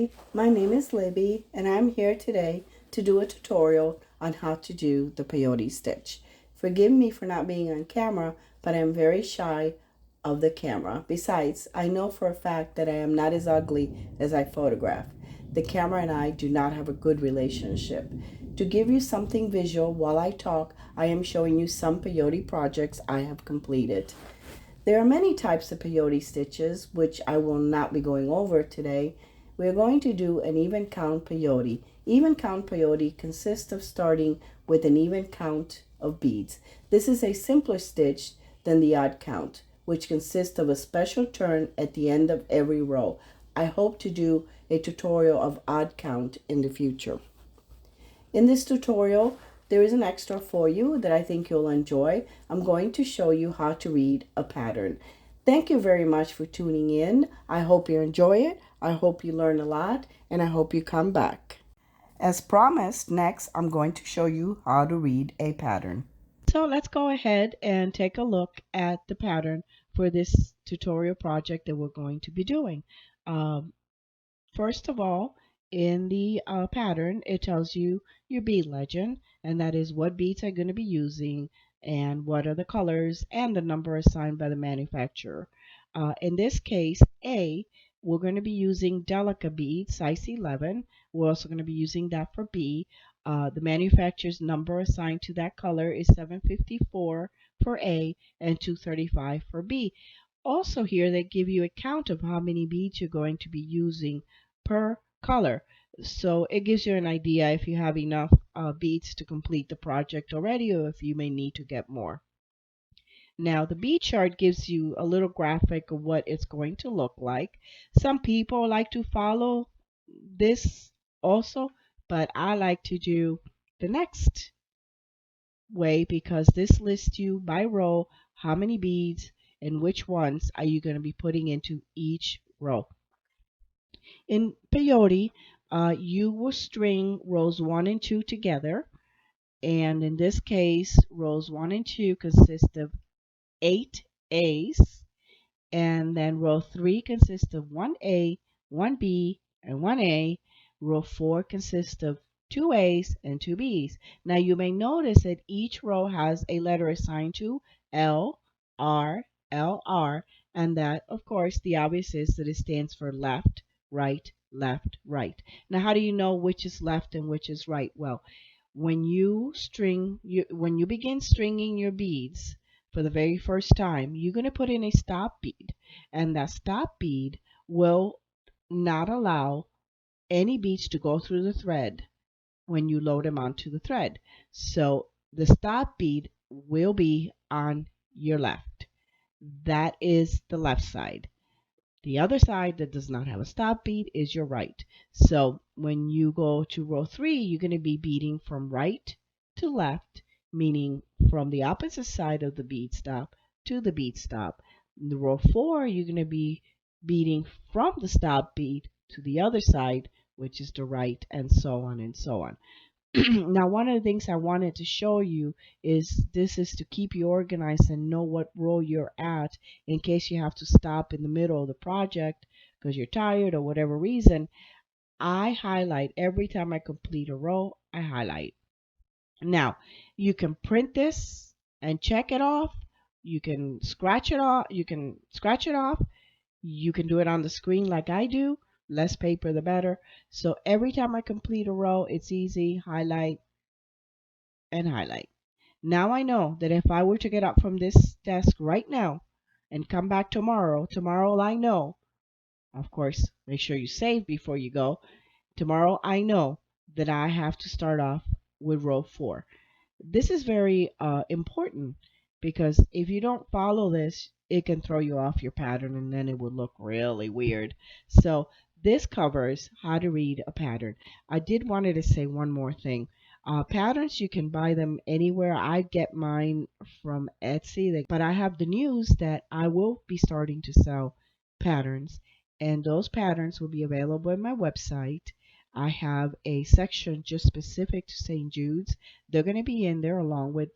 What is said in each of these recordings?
Hi, my name is Libby and I'm here today to do a tutorial on how to do the Peyote Stitch. Forgive me for not being on camera, but I'm very shy of the camera. Besides, I know for a fact that I am not as ugly as I photograph. The camera and I do not have a good relationship. To give you something visual while I talk, I am showing you some peyote projects I have completed. There are many types of peyote stitches, which I will not be going over today. We are going to do an even count peyote. Even count peyote consists of starting with an even count of beads. This is a simpler stitch than the odd count, which consists of a special turn at the end of every row. I hope to do a tutorial of odd count in the future. In this tutorial, there is an extra for you that I think you'll enjoy. I'm going to show you how to read a pattern. Thank you very much for tuning in. I hope you enjoy it. I hope you learn a lot, and I hope you come back. As promised, next I'm going to show you how to read a pattern. So let's go ahead and take a look at the pattern for this tutorial project that we're going to be doing. First of all, in the pattern, it tells you your bead legend, and that is what beads I'm going to be using and what are the colors and the number assigned by the manufacturer. In this case, A, we're going to be using Delica bead, size 11. We're also going to be using that for B. The manufacturer's number assigned to that color is 754 for A and 235 for B. Also here they give you a count of how many beads you're going to be using per color. So it gives you an idea if you have enough beads to complete the project already or if you may need to get more. Now the bead chart gives you a little graphic of what it's going to look like. Some people like to follow this also, but I like to do the next way because this lists you by row how many beads and which ones are you going to be putting into each row. In peyote, you will string rows 1 and 2 together, and in this case, rows 1 and 2 consist of 8 A's, and then row 3 consists of 1A, 1B, and 1A. Row 4 consists of 2 A's and 2 B's. Now you may notice that each row has a letter assigned to L, R, L, R, and that, of course, the obvious is that it stands for left, right, left, right. Now, how do you know which is left and which is right? Well, when you begin stringing your beads for the very first time, you're going to put in a stop bead, and that stop bead will not allow any beads to go through the thread when you load them onto the thread. So the stop bead will be on your left. That is the left side. The other side that does not have a stop bead is your right. So when you go to row 3, you're going to be beading from right to left, meaning from the opposite side of the bead stop to the bead stop. In the row 4, you're going to be beading from the stop bead to the other side, which is the right, and so on and so on. Now, one of the things I wanted to show you is this is to keep you organized and know what row you're at in case you have to stop in the middle of the project because you're tired or whatever reason. I highlight every time I complete a row. I highlight. Now, you can print this and check it off. You can scratch it off. You can scratch it off. You can do it on the screen like I do. Less paper, the better. So every time I complete a row, it's easy. Highlight and highlight. Now I know that if I were to get up from this desk right now and come back tomorrow I know, of course, make sure you save before you go. Tomorrow I know that I have to start off with row 4. This is very important because if you don't follow this, it can throw you off your pattern and then it will look really weird. So this covers how to read a pattern. I did wanted to say one more thing. Patterns, you can buy them anywhere. I get mine from Etsy, but I have the news that I will be starting to sell patterns, and those patterns will be available on my website. I have a section just specific to St. Jude's. They're going to be in there along with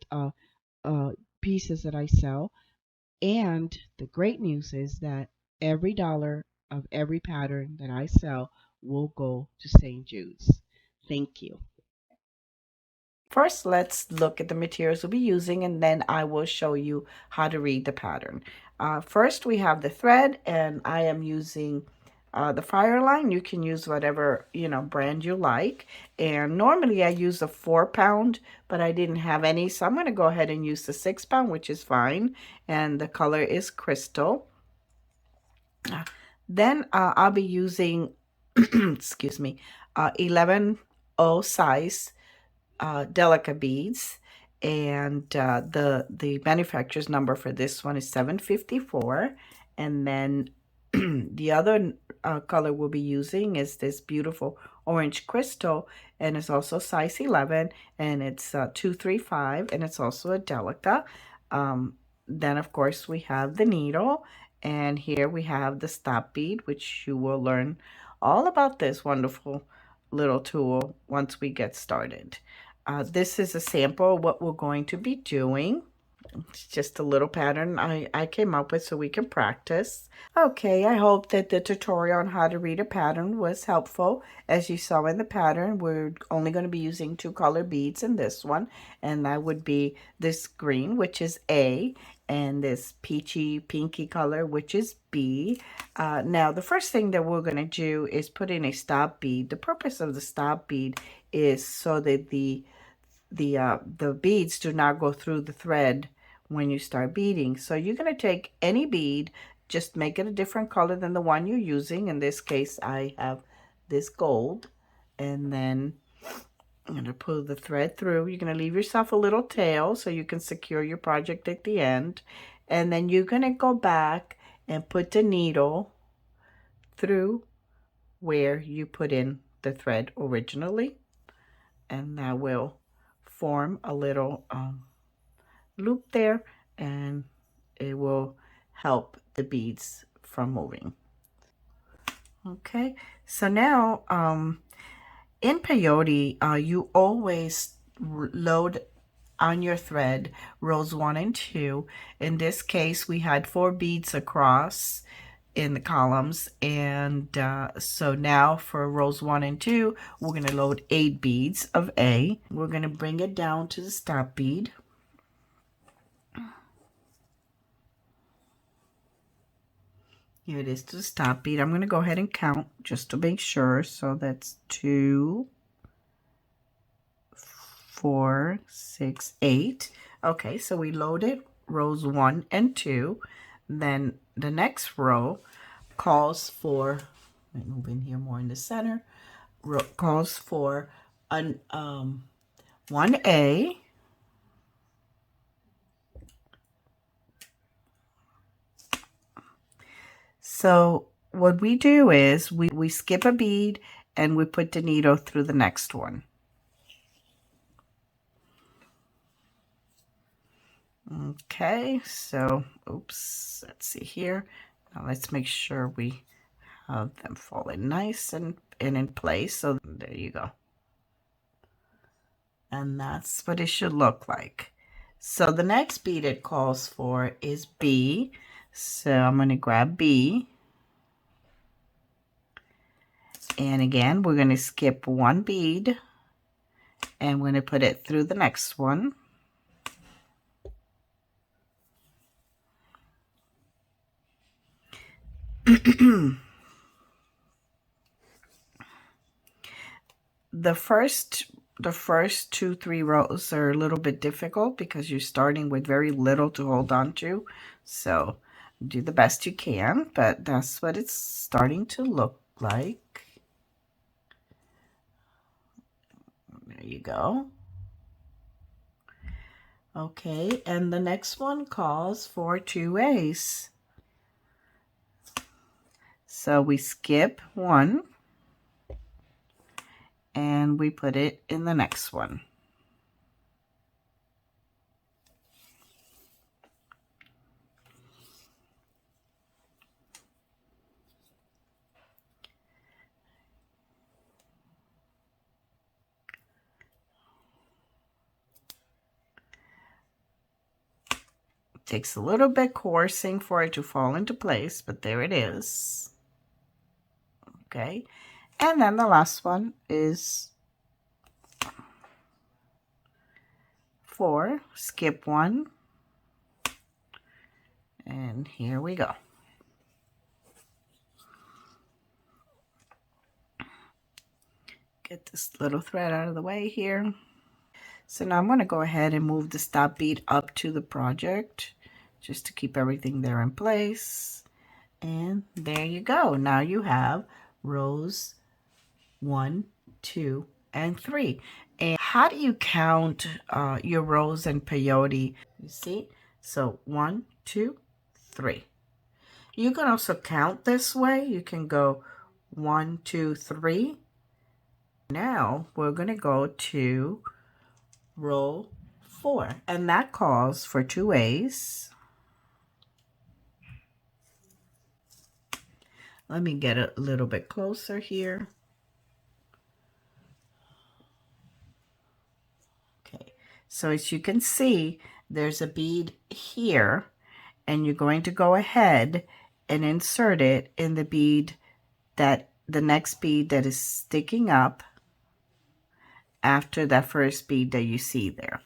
pieces that I sell. And the great news is that every dollar of every pattern that I sell we'll go to St. Jude's. Thank you. First, let's look at the materials we'll be using, and then I will show you how to read the pattern. First, we have the thread, and I am using the Fireline. You can use whatever, brand you like. And normally I use a 4-pound, but I didn't have any, so I'm going to go ahead and use the 6-pound, which is fine. And the color is Crystal. Then I'll be using, excuse me, 11/0 size Delica beads, and the manufacturer's number for this one is 754. And then the other color we'll be using is this beautiful orange crystal, and it's also size 11, and it's 235, and it's also a Delica. Then of course we have the needle, and here we have the stop bead, which you will learn all about this wonderful little tool once we get started. This is a sample of what we're going to be doing. It's just a little pattern I came up with so we can practice. Okay, I hope that the tutorial on how to read a pattern was helpful. As you saw in the pattern, we're only going to be using 2 color beads in this one, and that would be this green, which is A, and this peachy pinky color, which is B. Now, the first thing that we're going to do is put in a stop bead. The purpose of the stop bead is so that the beads do not go through the thread when you start beading. So you're going to take any bead, just make it a different color than the one you're using. In this case, I have this gold, and then I'm going to pull the thread through. You're going to leave yourself a little tail so you can secure your project at the end. And then you're going to go back and put the needle through where you put in the thread originally, and that will form a little loop there, and it will help the beads from moving. Okay, so now in peyote, you always load on your thread rows 1 and 2. In this case, we had 4 beads across in the columns, and so now for rows 1 and 2, we're going to load 8 beads of A. We're going to bring it down to the stop bead. Here it is to the stop bead. I'm going to go ahead and count just to make sure. So that's 2, 4, 6, 8. Okay, so we loaded rows 1 and 2. Then the next row calls for, let me move in here more in the center, calls for an 1A, so what we do is we skip a bead and we put the needle through the next one. Okay, so oops, let's see here. Now let's make sure we have them fall in nice and in place. So there you go. And that's what it should look like. So the next bead it calls for is B. So I'm going to grab B. And again, we're going to skip 1 bead, and we're going to put it through the next one. The first 2-3 rows are a little bit difficult because you're starting with very little to hold on to. So do the best you can, but that's what it's starting to look like. There you go. Okay, and the next one calls for 2 A's. So we skip 1 and we put it in the next one. It takes a little bit coursing for it to fall into place, but there it is. Okay, And then the last one is 4, skip 1, and here we go. Get this little thread out of the way here. So now I'm going to go ahead and move the stop bead up to the project just to keep everything there in place. And there you go. Now you have rows 1, 2, and 3. And how do you count your rows in peyote? You see? So 1, 2, 3. You can also count this way. You can go 1, 2, 3. Now we're going to go to row 4, and that calls for 2 A's. Let me get a little bit closer here. Okay, so as you can see, there's a bead here, and you're going to go ahead and insert it in the bead that the next bead that is sticking up after that first bead that you see there.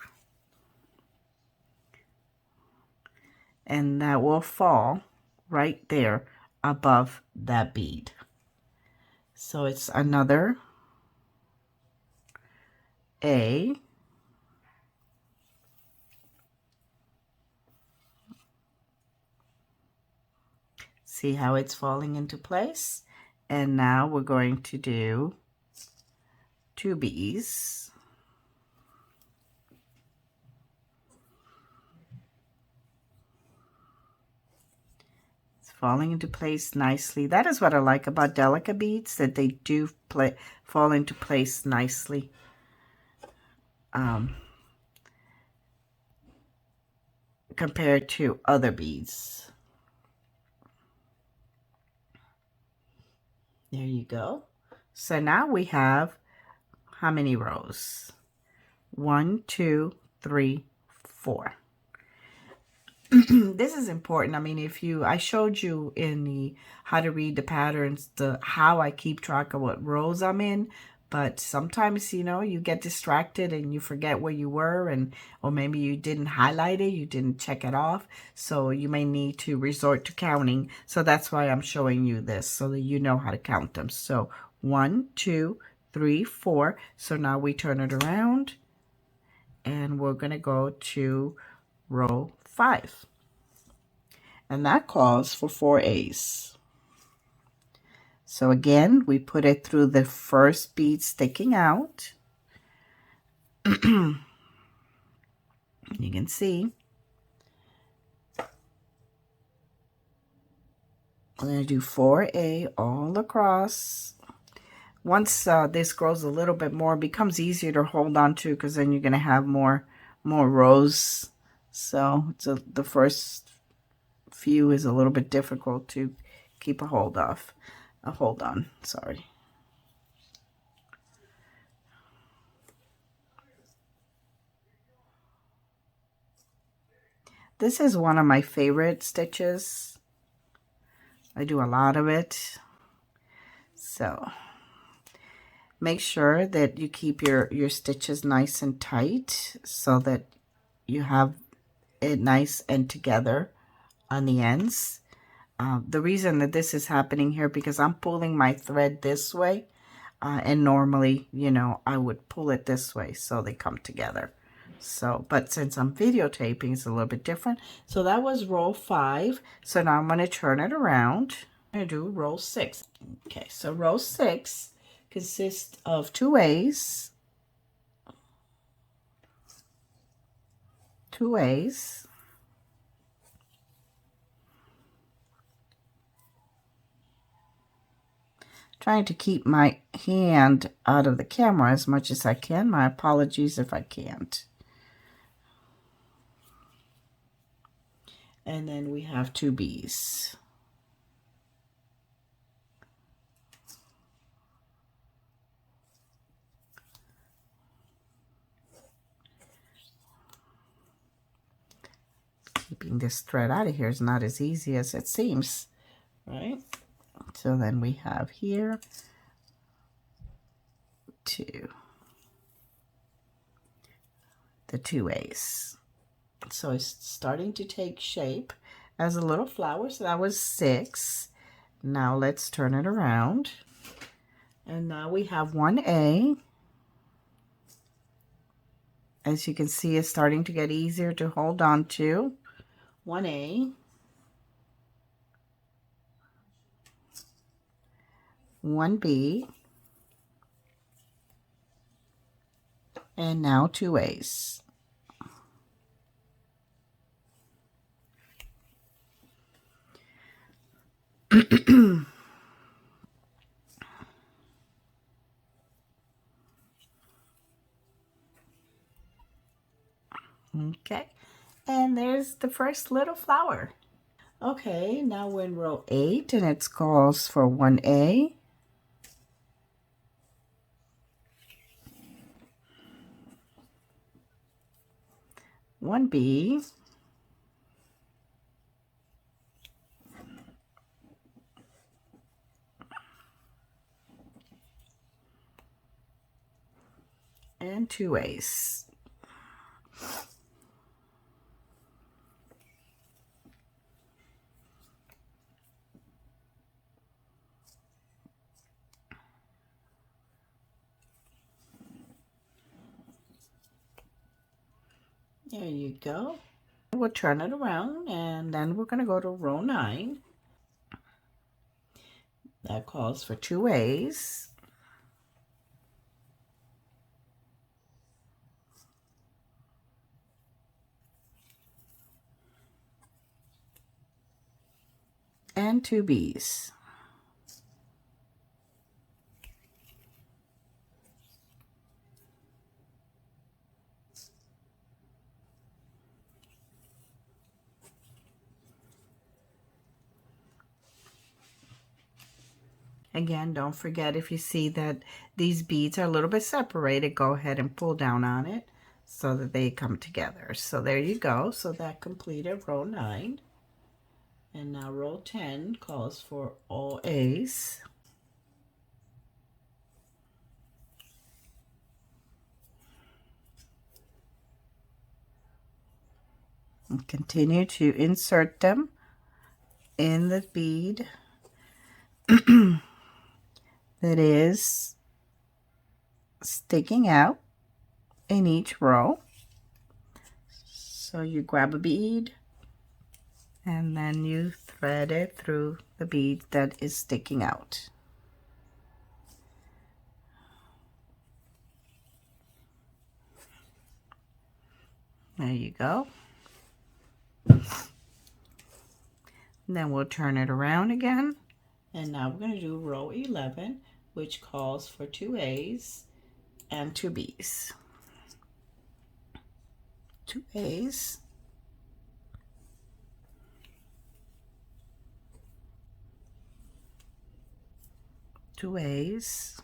And that will fall right there above that bead. So it's another A. See how it's falling into place? And now we're going to do 2 B's. It's falling into place nicely. That is what I like about delicate beads, that they do fall into place nicely. Compared to other beads. There you go. So now we have how many rows? 1, 2, 3, 4. This is important. I mean, I showed you in the how to read the patterns, how I keep track of what rows I'm in, but sometimes, you get distracted and you forget where you were, or maybe you didn't highlight it, you didn't check it off, so you may need to resort to counting. So that's why I'm showing you this, so that you know how to count them. So 1, 2, 3, 4. So now we turn it around, and we're going to go to row 5. And that calls for 4 A's. So again, we put it through the first bead sticking out. You can see. I'm going to do 4A all across. Once this grows a little bit more, it becomes easier to hold on to, because then you're going to have more rows. So the first few is a little bit difficult to keep a hold on, sorry. This is one of my favorite stitches. I do a lot of it. So make sure that you keep your stitches nice and tight so that you have it nice and together on the ends. The reason that this is happening here, because I'm pulling my thread this way, and normally, I would pull it this way so they come together. So, but since I'm videotaping, it's a little bit different. So that was row 5. So now I'm going to turn it around. I'm going to do row 6. Okay, so row 6 consists of 2 A's, 2 A's, trying to keep my hand out of the camera as much as I can. My apologies if I can't. And then we have 2 B's. Keeping this thread out of here is not as easy as it seems, right? So then we have here to the 2A's. So it's starting to take shape as a little flower. So that was 6. Now let's turn it around. And now we have 1A. As you can see, it's starting to get easier to hold on to. 1A. 1B. And now 2A's. Okay, and there's the first little flower. Okay, now we're in row 8 and it calls for 1A, 1B, and 2A's. There you go. We'll turn it around and then we're going to go to row 9. That calls for 2A's. And 2B's. Again, don't forget, if you see that these beads are a little bit separated, go ahead and pull down on it so that they come together. So there you go. So that completed row 9. And now row 10 calls for all A's. And continue to insert them in the bead that is sticking out in each row. So you grab a bead and then you thread it through the bead that is sticking out. There you go. Then we'll turn it around again. And now we're going to do row 11, which calls for 2A's and 2B's. 2A's. 2A's.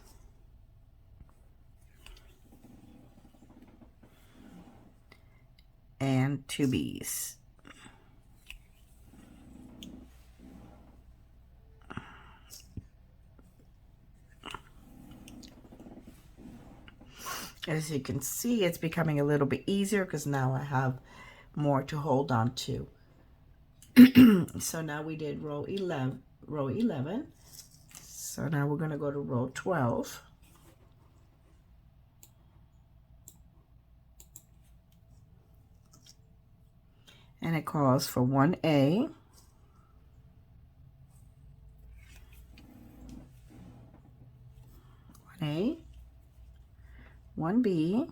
And 2B's. As you can see, it's becoming a little bit easier because now I have more to hold on to. So now we did row 11. So now we're going to go to row 12. And it calls for 1A, 1A, 1B,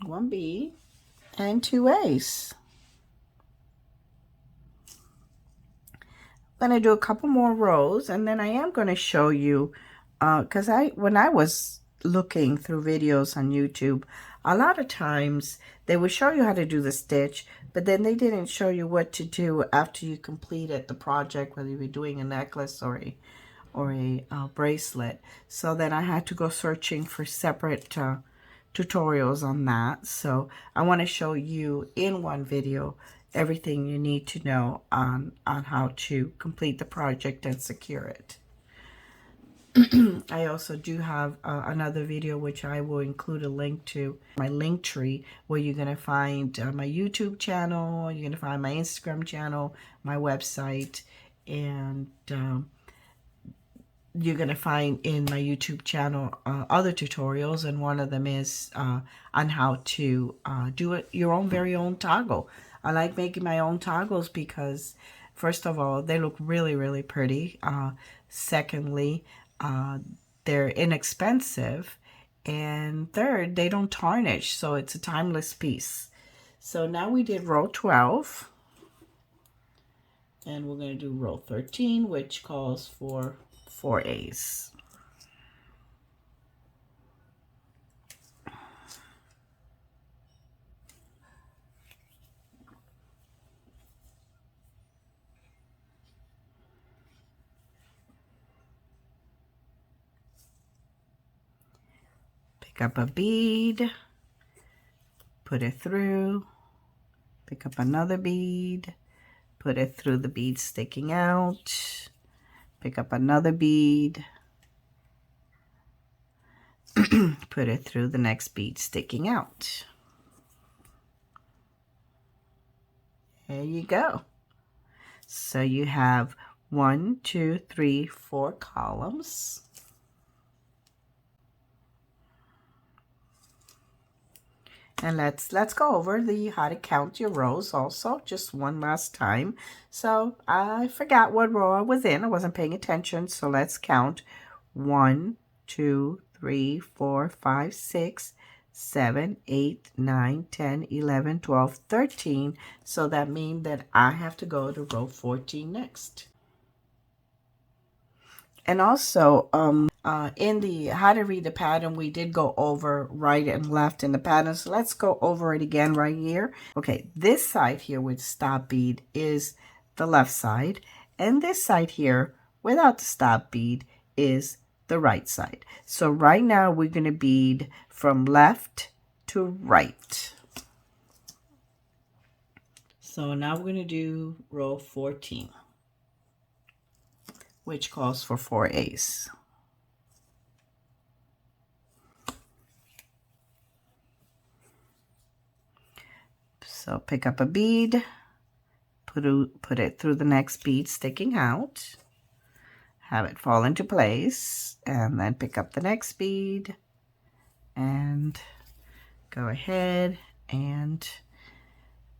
1B, and 2A's. I'm going to do a couple more rows, and then I am going to show you, because when I was looking through videos on YouTube, a lot of times they would show you how to do the stitch, but then they didn't show you what to do after you completed the project, whether you were doing a necklace or a bracelet. So then I had to go searching for separate tutorials on that. So I want to show you in one video everything you need to know on how to complete the project and secure it. I also do have another video which I will include a link to, my link tree, where you're going to find my YouTube channel, you're going to find my Instagram channel, my website, and you're going to find in my YouTube channel other tutorials, and one of them is on how to do your own very own toggle. I like making my own toggles because, first of all, they look really, really pretty. Secondly, they're inexpensive. And third, they don't tarnish, so it's a timeless piece. So now we did row 12. And we're going to do row 13, which calls for 4 A's. Pick up a bead, put it through, pick up another bead, put it through the bead sticking out, pick up another bead, put it through the next bead sticking out. There you go. So you have 1, 2, 3, 4 columns. And let's go over how to count your rows also, just one last time. So I forgot what row I was in. I wasn't paying attention. So let's count 1, 2, 3, 4, 5, 6, 7, 8, 9, 10, 11, 12, 13. So that means that I have to go to row 14 next. And also, in the how to read the pattern, we did go over right and left in the pattern. So let's go over it again right here. Okay, this side here with stop bead is the left side. And this side here without the stop bead is the right side. So right now we're going to bead from left to right. So now we're going to do row 14, which calls for 4 A's. So pick up a bead, put it through the next bead sticking out, have it fall into place, and then pick up the next bead and go ahead and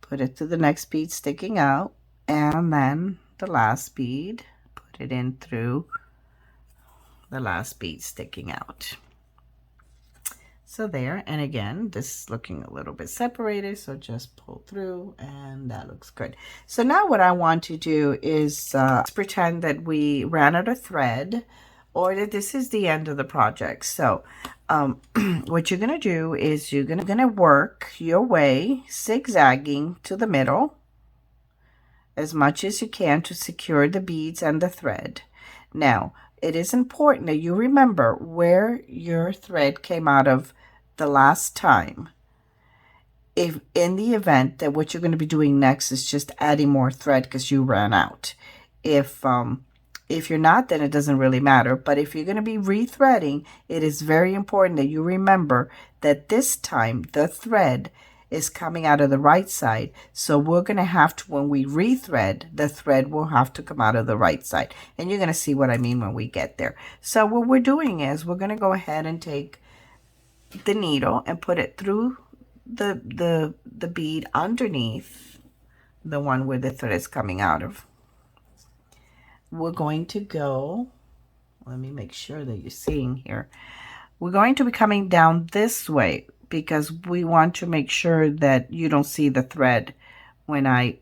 put it through the next bead sticking out, and then the last bead, put it in through the last bead sticking out. So there, and again, this is looking a little bit separated, so just pull through, and that looks good. So now what I want to do is pretend that we ran out of thread, or that this is the end of the project. So what you're going to do is you're going to work your way zigzagging to the middle as much as you can to secure the beads and the thread. Now, it is important that you remember where your thread came out of the last time. If in the event that what you're going to be doing next is just adding more thread because you ran out. If you're not, then it doesn't really matter. But if you're going to be rethreading, it is very important that you remember that this time the thread is coming out of the right side. So we're going to have to, when we rethread, the thread will have to come out of the right side. And you're going to see what I mean when we get there. So what we're doing is we're going to go ahead and take the needle and put it through the bead underneath the one where the thread is coming out of. We're going to go, let me make sure that you're seeing here. We're going to be coming down this way because we want to make sure that you don't see the thread when I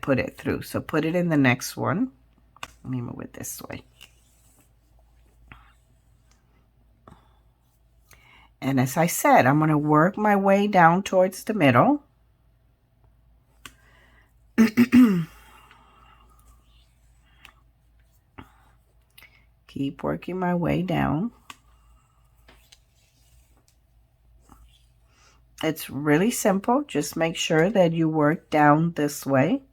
put it through. So put it in the next one. Let me move it this way. And as I said, I'm going to work my way down towards the middle. Keep working my way down. It's really simple. Just make sure that you work down this way.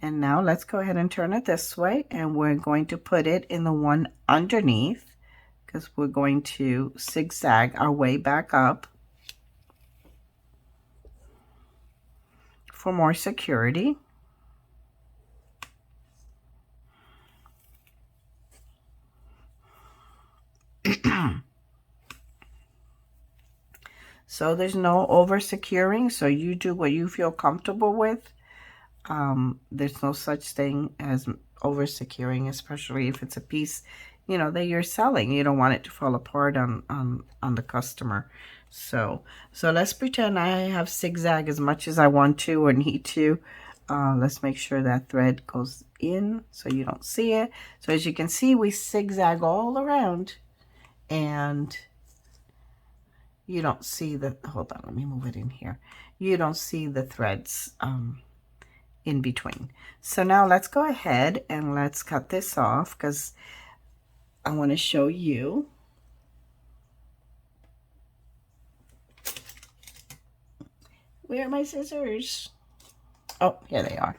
And now let's go ahead and turn it this way, and we're going to put it in the one underneath because we're going to zigzag our way back up for more security. So there's no over securing, so you do what you feel comfortable with. There's no such thing as over securing, especially if it's a piece, you know, that you're selling. You don't want it to fall apart on the customer. So let's pretend I have zigzag as much as I want to or need to. Let's make sure that thread goes in so you don't see it. So as you can see, we zigzag all around, and you don't see the, hold on, let me move it in here. You don't see the threads in between. So now let's go ahead and let's cut this off because I want to show you. Where are my scissors? Oh, here they are.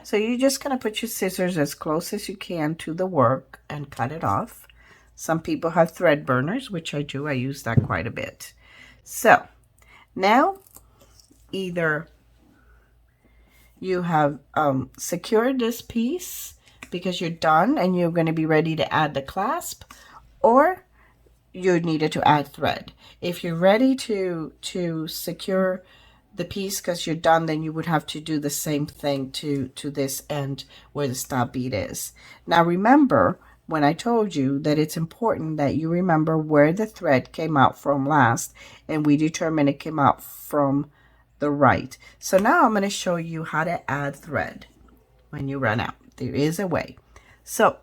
So you're just going to put your scissors as close as you can to the work and cut it off. Some people have thread burners, which I do. I use that quite a bit. So now either you have secured this piece because you're done and you're going to be ready to add the clasp, or you needed to add thread. If you're ready to secure the piece because you're done, then you would have to do the same thing to this end where the stop bead is. Now remember when I told you that it's important that you remember where the thread came out from last, and we determined it came out from the right. So now I'm going to show you how to add thread when you run out. There is a way. So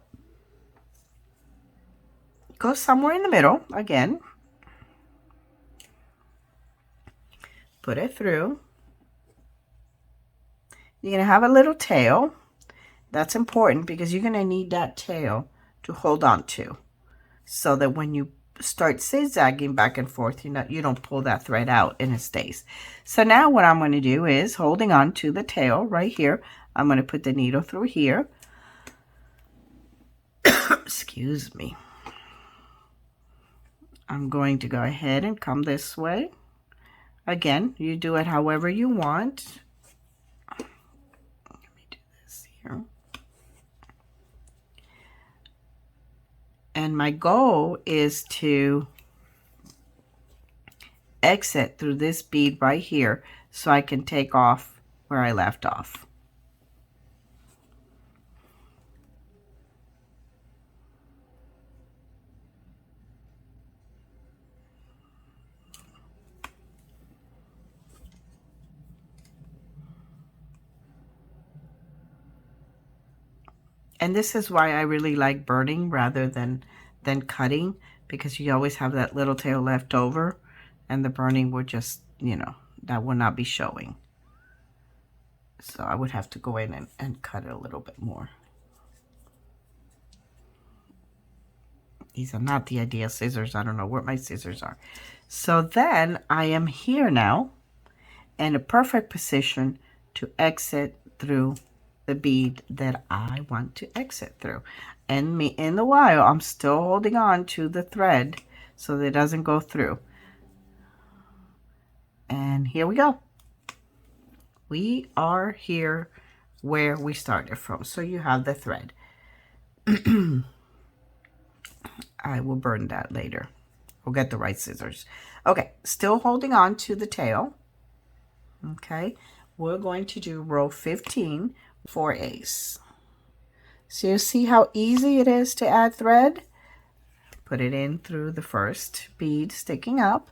go somewhere in the middle again, put it through. You're going to have a little tail. That's important because you're going to need that tail to hold on to, so that when you start zigzagging back and forth, you don't pull that thread out and it stays. So now what I'm going to do is, holding on to the tail right here, I'm going to put the needle through here. Excuse me. I'm going to go ahead and come this way. Again, you do it however you want. Let me do this here. And my goal is to exit through this bead right here so I can take off where I left off. And this is why I really like burning rather than cutting, because you always have that little tail left over, and the burning would just, that would not be showing. So I would have to go in and cut it a little bit more. These are not the ideal scissors. I don't know where my scissors are. So then I am here now in a perfect position to exit through the bead that I want to exit through. And in the while, I'm still holding on to the thread so that it doesn't go through. And here we go. We are here where we started from. So you have the thread. I will burn that later. We'll get the right scissors. Okay, still holding on to the tail. Okay, we're going to do row 15 for ace. So you see how easy it is to add thread? Put it in through the first bead sticking up.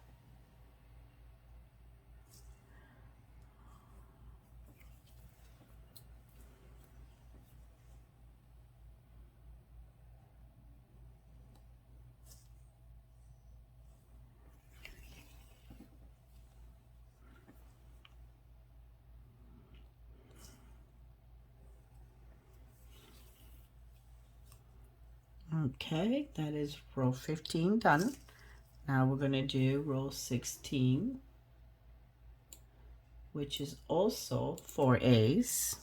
Okay, that is row 15 done. Now we're going to do row 16, which is also 4 A's.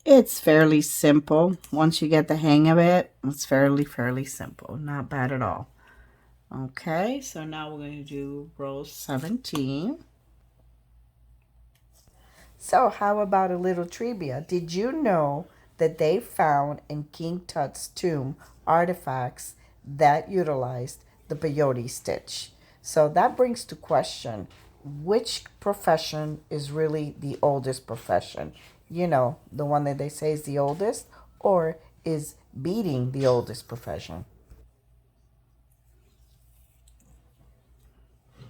It's fairly simple. Once you get the hang of it, it's fairly simple. Not bad at all. Okay, so now we're going to do row 17. So how about a little trivia? Did you know that they found in King Tut's tomb artifacts that utilized the peyote stitch? So that brings to question, which profession is really the oldest profession? You know, the one that they say is the oldest, or is beading the oldest profession?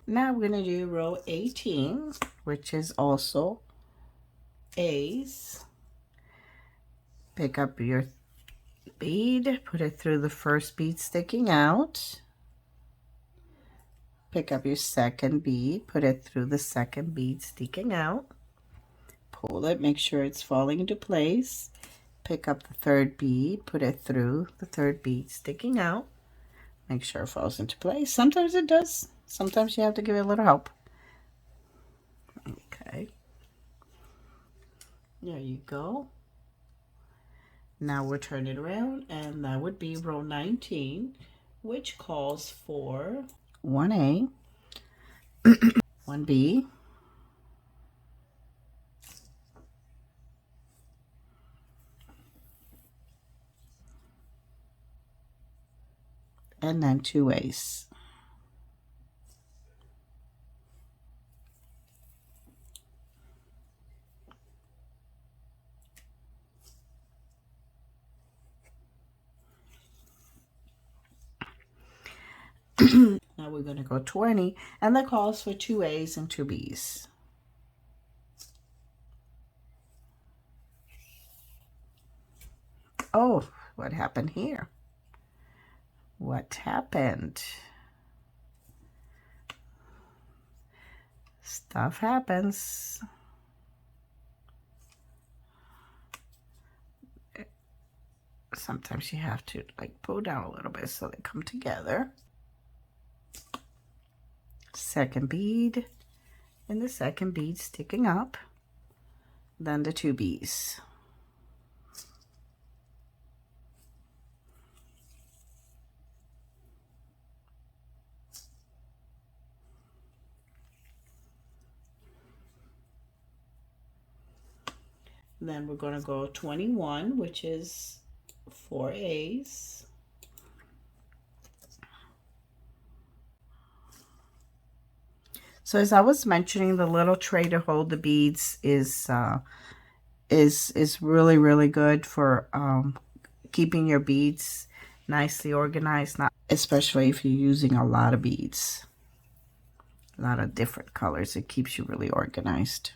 Now we're going to do row 18, which is also A's. Pick up your bead, put it through the first bead sticking out. Pick up your second bead, put it through the second bead sticking out. Pull it, make sure it's falling into place. Pick up the third bead, put it through the third bead sticking out. Make sure it falls into place. Sometimes it does. Sometimes you have to give it a little help. Okay. There you go. Now we'll turn it around, and that would be row 19, which calls for 1A, 1B, and then 2A's. Now we're going to go 20, and that calls for 2A's and 2B's. Oh, what happened here? What happened? Stuff happens. Sometimes you have to like pull down a little bit so they come together. Second bead, and the second bead sticking up, then the 2B's. Then we're going to go 21, which is 4A's. So as I was mentioning, the little tray to hold the beads is really good for keeping your beads nicely organized, not especially if you're using a lot of beads, a lot of different colors. It keeps you really organized.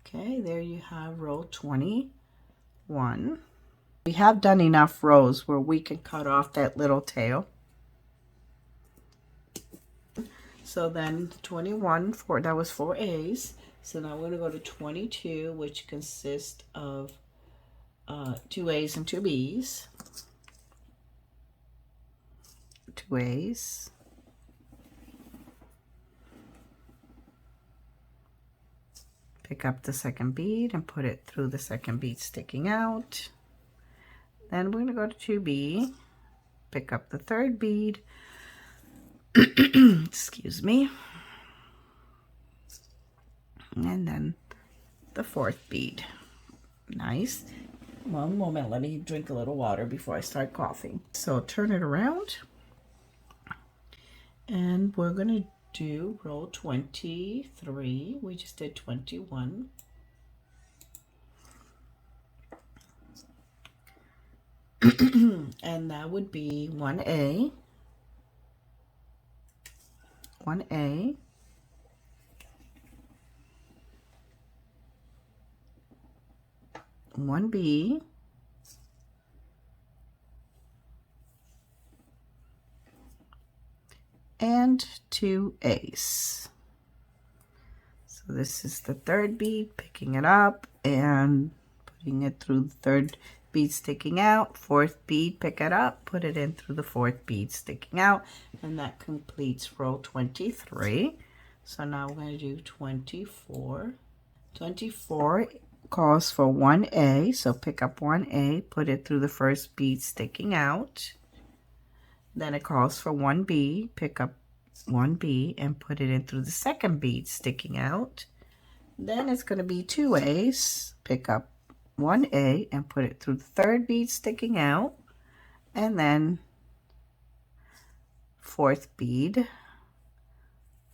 Okay, there you have row 21. We have done enough rows where we can cut off that little tail. So then 21, that was 4A's. So now we're going to go to 22, which consists of 2A's and 2B's. 2A's. Pick up the second bead and put it through the second bead sticking out. Then we're going to go to 2B, pick up the third bead, excuse me, and then the fourth bead. Nice. One moment, let me drink a little water before I start coughing. So turn it around, and we're going to do row 23. We just did 21. And that would be 1A, 1A, one B, and 2 A's. So this is the third bead, picking it up and putting it through the third bead sticking out. Fourth bead, pick it up, put it in through the fourth bead sticking out, and that completes row 23. So now we're going to do 24. 24 calls for 1A, so pick up 1A, put it through the first bead sticking out. Then it calls for 1B, pick up 1B and put it in through the second bead sticking out. Then it's going to be 2 A's, pick up 1A and put it through the third bead sticking out, and then fourth bead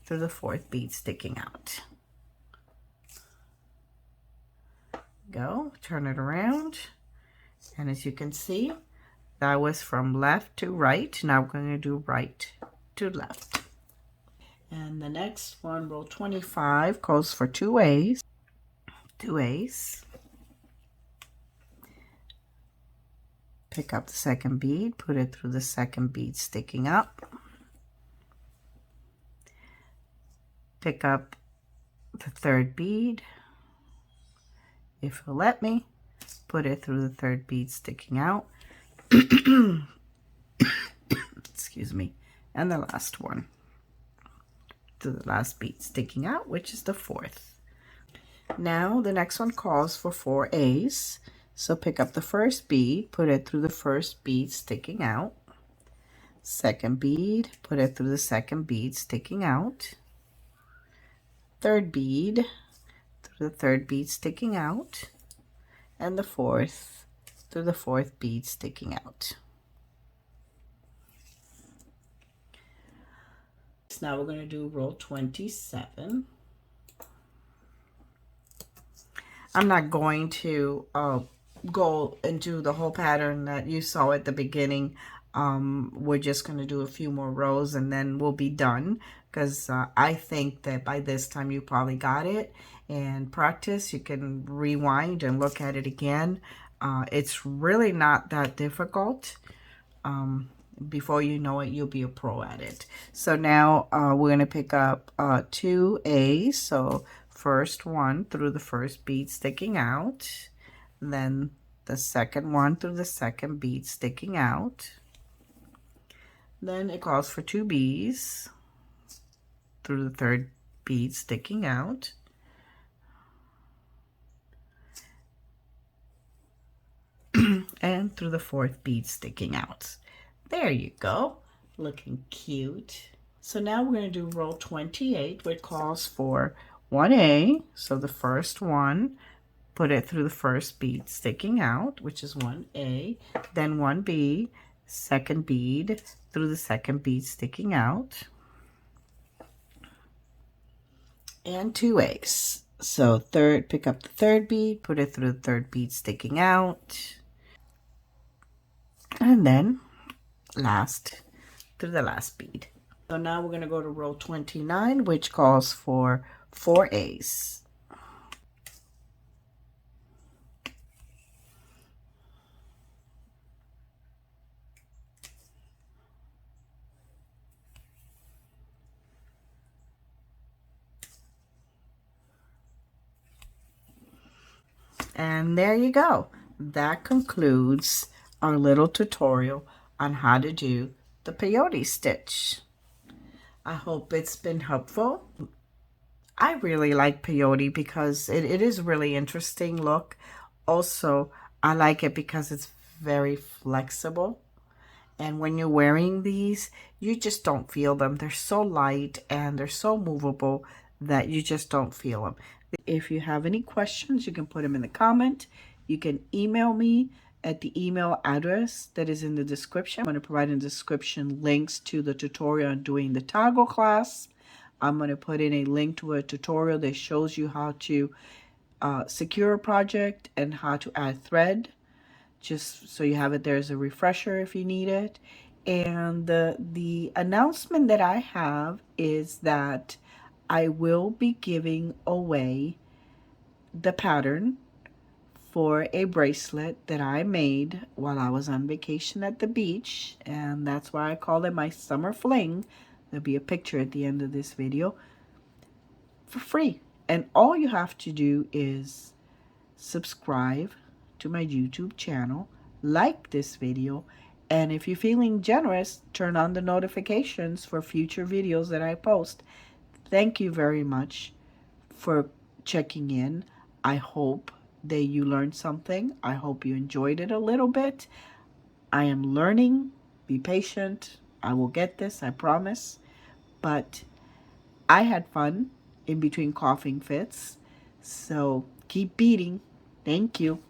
through the fourth bead sticking out. Go, turn it around, and as you can see, that was from left to right. Now we're going to do right to left. And the next one, row 25, calls for 2 A's. 2 A's. Pick up the second bead, put it through the second bead sticking up. Pick up the third bead, if it'll let me, put it through the third bead sticking out. Excuse me. And the last one to the last bead sticking out, which is the fourth. Now the next one calls for 4 A's. So pick up the first bead, put it through the first bead sticking out. Second bead, put it through the second bead sticking out. Third bead, through the third bead sticking out. And the fourth, through the fourth bead sticking out. Now we're going to do row 27. I'm not going to go and do the whole pattern that you saw at the beginning. We're just going to do a few more rows and then we'll be done, because I think that by this time you probably got it. And practice, you can rewind and look at it again. It's really not that difficult. Before you know it, you'll be a pro at it. So now we're going to pick up 2 A's. So first one through the first bead sticking out, then the second one through the second bead sticking out. Then it calls for 2 B's through the third bead sticking out. And through the fourth bead sticking out. There you go, looking cute. So now we're going to do row 28, which calls for 1A. So the first one, put it through the first bead sticking out, which is 1A. Then 1B, second bead through the second bead sticking out. And 2 A's. So third, pick up the third bead, put it through the third bead sticking out. And then last through the last bead. So now we're going to go to row 29, which calls for 4 A's. And there you go. That concludes our little tutorial on how to do the peyote stitch. I hope it's been helpful. I really like peyote because it is really interesting look. Also, I like it because it's very flexible. And when you're wearing these, you just don't feel them. They're so light and they're so movable that you just don't feel them. If you have any questions, you can put them in the comment. You can email me at the email address that is in the description. I'm going to provide in the description links to the tutorial on doing the toggle class. I'm going to put in a link to a tutorial that shows you how to secure a project and how to add thread, just so you have it there as a refresher if you need it. And the announcement that I have is that I will be giving away the pattern for a bracelet that I made while I was on vacation at the beach, and that's why I call it my summer fling. There'll be a picture at the end of this video, for free. And all you have to do is subscribe to my YouTube channel, like this video, and if you're feeling generous, turn on the notifications for future videos that I post. Thank you very much for checking in. I hope that you learned something. I hope you enjoyed it a little bit. I am learning. Be patient. I will get this, I promise. But I had fun in between coughing fits. So keep beading. Thank you.